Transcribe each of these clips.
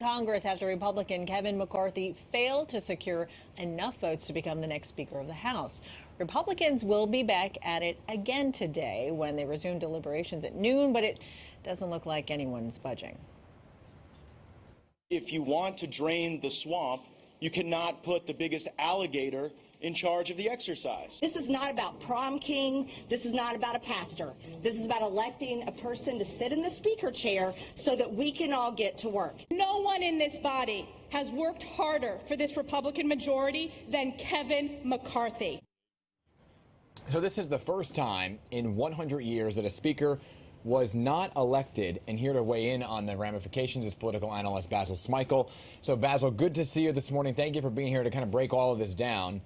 Congress after Republican Kevin McCarthy failed to secure enough votes to become the next Speaker of the House. Republicans will be back at it again today when they resume deliberations at noon, but it doesn't look like anyone's budging. If you want to drain the swamp, you cannot put the biggest alligator in charge of the exercise. This is not about prom king. This is not about a pastor. This is about electing a person to sit in the speaker chair so that we can all get to work. No one in this body has worked harder for this Republican majority than Kevin McCarthy. So this is the first time in 100 years that a speaker was not elected, and here to weigh in on the ramifications is political analyst Basil Smikle. So Basil, good to see you this morning. Thank you for being here to kind of break all of this down.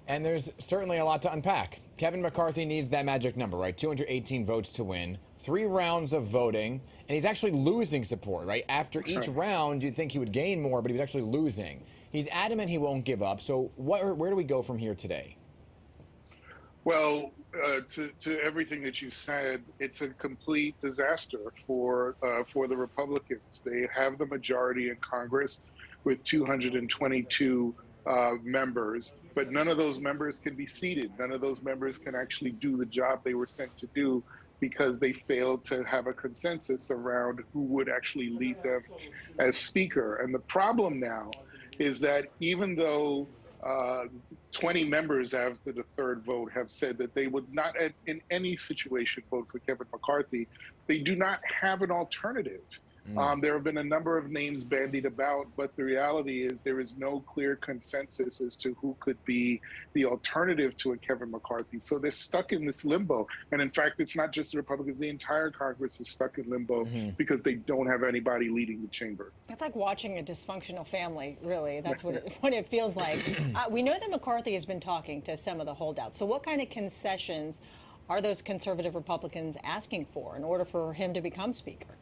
And there's certainly a lot to unpack. Kevin McCarthy needs that magic number, right? 218 votes to win, 3 rounds of voting, and he's actually losing support, right? After each round, you'd think he would gain more, but he was actually losing. He's adamant he won't give up. So where do we go from here today? Well, to everything that you said, it's a complete disaster for the Republicans. They have the majority in Congress with 222 members, but none of those members can be seated. None of those members can actually do the job they were sent to do because they failed to have a consensus around who would actually lead them as speaker. And the problem now is that even though 20 members after the third vote have said that they would not in any situation vote for Kevin McCarthy, they do not have an alternative. There have been a number of names bandied about, but the reality is there is no clear consensus as to who could be the alternative to a Kevin McCarthy. So they're stuck in this limbo. And in fact, it's not just the Republicans, the entire Congress is stuck in limbo because they don't have anybody leading the chamber. It's like watching a dysfunctional family, really. That's what it feels like. We know that McCarthy has been talking to some of the holdouts. So what kind of concessions are those conservative Republicans asking for in order for him to become Speaker?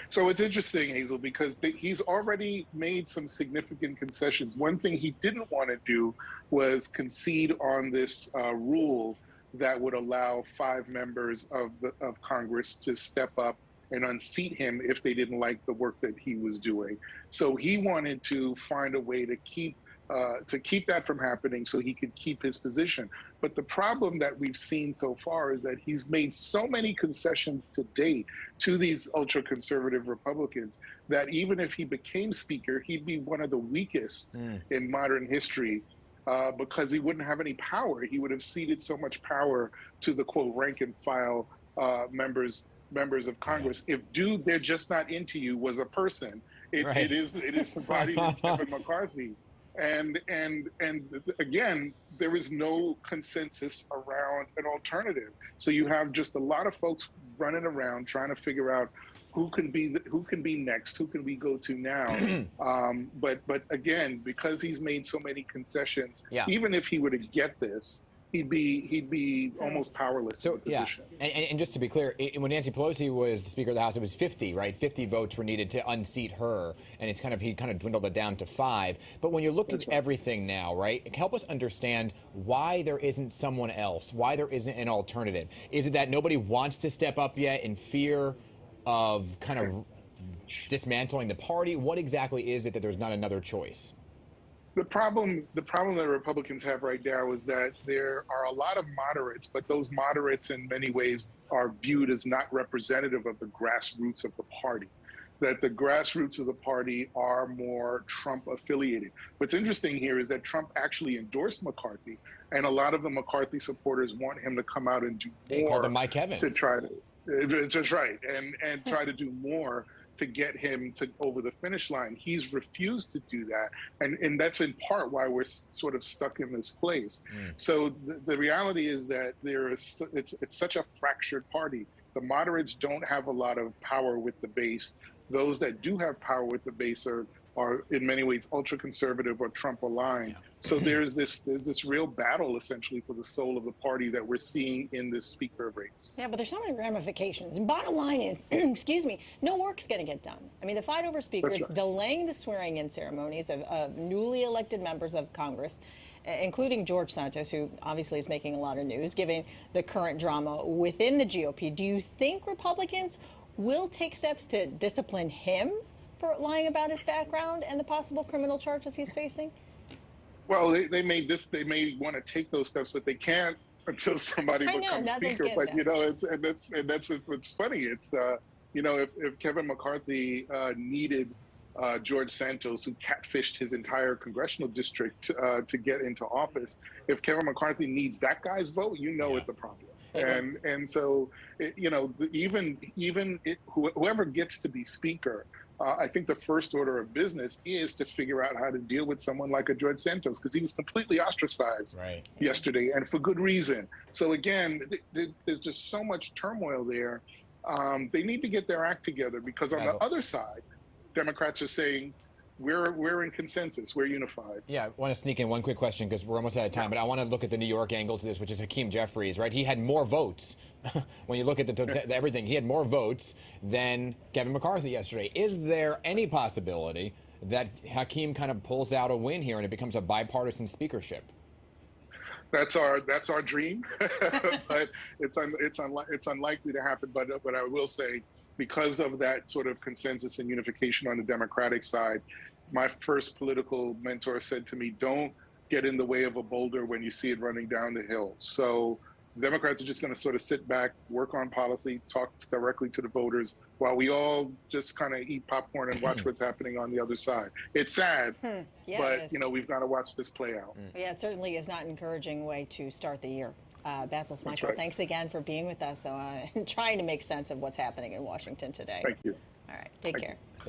So it's interesting, Hazel, because he's already made some significant concessions. One thing he didn't want to do was concede on this rule that would allow 5 members of Congress to step up and unseat him if they didn't like the work that he was doing. So he wanted to find a way to keep that from happening so he could keep his position. But the problem that we've seen so far is that he's made so many concessions to date to these ultra-conservative Republicans that even if he became Speaker, he'd be one of the weakest in modern history because he wouldn't have any power. He would have ceded so much power to the, quote, rank and file members of Congress. If "dude, they're just not into you" was a person, it is somebody like Kevin McCarthy. And again, there is no consensus around an alternative. So you have just a lot of folks running around trying to figure out who can be next, who can we go to now. But again, because he's made so many concessions, even if he were to get this, he'd be almost powerless in the position. And just to be clear, when Nancy Pelosi was the Speaker of the House, it was 50, right? 50 votes were needed to unseat her, and he kind of dwindled it down to 5. But when you look at everything now, right, help us understand why there isn't someone else, why there isn't an alternative. Is it that nobody wants to step up yet in fear of kind of dismantling the party? What exactly is it that there's not another choice? The problem that Republicans have right now is that there are a lot of moderates, but those moderates in many ways are viewed as not representative of the grassroots of the party, that the grassroots of the party are more Trump affiliated. What's interesting here is that Trump actually endorsed McCarthy, and a lot of the McCarthy supporters want him to come out and do more. They called him Mike Kevin. To try to, that's right, and try to do more to get him to over the finish line. He's refused to do that. And that's in part why we're sort of stuck in this place. So the reality is that it's such a fractured party. The moderates don't have a lot of power with the base. Those that do have power with the base are in many ways ultra-conservative or Trump aligned. So there's this real battle essentially for the soul of the party that we're seeing in this speaker race. Yeah, but there's so many ramifications. And bottom line is, excuse me, no work's going to get done. I mean, the fight over speaker, it's delaying the swearing-in ceremonies of newly elected members of Congress, including George Santos, who obviously is making a lot of news, given the current drama within the GOP. Do you think Republicans will take steps to discipline him for lying about his background and the possible criminal charges he's facing? Well, they may want to take those steps, but they can't until somebody becomes speaker. But that's what's funny. It's if Kevin McCarthy needed George Santos, who catfished his entire congressional district to get into office, if Kevin McCarthy needs that guy's vote, it's a problem. And so whoever gets to be speaker, I think the first order of business is to figure out how to deal with someone like a George Santos, because he was completely ostracized yesterday, and for good reason. So again, there's just so much turmoil there. They need to get their act together, because on the other side, Democrats are saying, we're in consensus. We're unified. Yeah, I want to sneak in one quick question because we're almost out of time, but I want to look at the New York angle to this, which is Hakeem Jeffries, right? He had more votes. When you look at everything, he had more votes than Kevin McCarthy yesterday. Is there any possibility that Hakeem kind of pulls out a win here and it becomes a bipartisan speakership? That's our dream, but it's unlikely to happen. But I will say, because of that sort of consensus and unification on the Democratic side, my first political mentor said to me, don't get in the way of a boulder when you see it running down the hill. So Democrats are just going to sort of sit back, work on policy, talk directly to the voters, while we all just kind of eat popcorn and watch what's happening on the other side. It's sad, but we've got to watch this play out. Yeah, it certainly is not an encouraging way to start the year. Basil Smikle, thanks again for being with us and trying to make sense of what's happening in Washington today. Thank you. All right, take care.